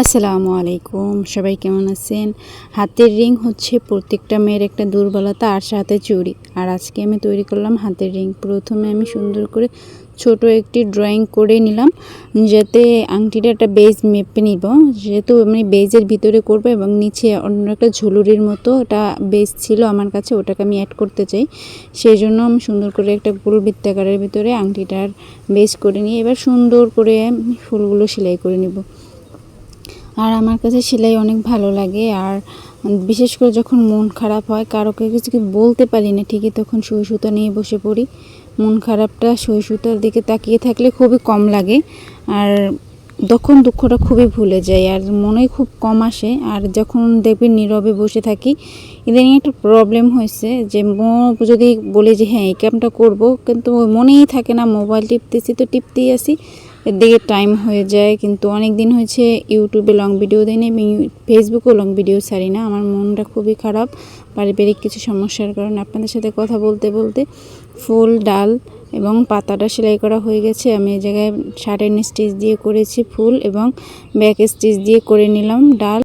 আসসালামু আলাইকুম, সবাই কেমন আছেন? হাতের রিং হচ্ছে প্রত্যেকটা মেয়ের একটা দুর্বলতা, আর সাথে চুড়ি। আর আজকে আমি তৈরি করলাম হাতের রিং। প্রথমে আমি সুন্দর করে ছোট একটি ড্রয়িং করে নিলাম, যাতে আংটিটা একটা বেজ মেপে নিব। যেহেতু আমি বেজের ভিতরে করব এবং নিচে অন্য একটা ঝুলুরির মতো ওটা বেজ ছিল আমার কাছে, ওটাকে আমি অ্যাড করতে চাই। সেই জন্য আমি সুন্দর করে একটা গোল বৃত্তাকারের ভিতরে আংটিটার বেজ করে নিয়ে এবার সুন্দর করে ফুলগুলো সেলাই করে নিব। আর আমার কাছে সেলাই অনেক ভালো লাগে। আর বিশেষ করে যখন মন খারাপ হয়, কারোকে কিছু বলতে পারি না ঠিকই, তখন সুই সুতা নিয়ে বসে পড়ি। মন খারাপটা সুই সুতার দিকে তাকিয়ে থাকলে খুবই কম লাগে, আর তখন দুঃখটা খুবই ভুলে যায় আর মনে খুব কম আসে। আর যখন দেখবেন নীরবে বসে থাকি, ইদানিং একটা প্রবলেম হয়েছে যে যদি বলি যে হ্যাঁ এই কামটা করবো, কিন্তু মনেই থাকে না। মোবাইল টিপতেছি তো টিপতেই আসি, এর দিকে টাইম হয়ে যায়। কিন্তু অনেক দিন হয়েছে ইউটিউবে লং ভিডিও দিই না এবং ফেসবুকেও লং ভিডিও ছাড়ি না। আমার মনটা খুবই খারাপ পারিবারিক কিছু সমস্যার কারণে। আপনাদের সাথে কথা বলতে বলতে ফুল, ডাল এবং পাতাটা সেলাই করা হয়ে গেছে। আমি এই জায়গায় শার্টের স্টিচ দিয়ে করেছি ফুল এবং ব্যাক স্টিচ দিয়ে করে নিলাম ডাল।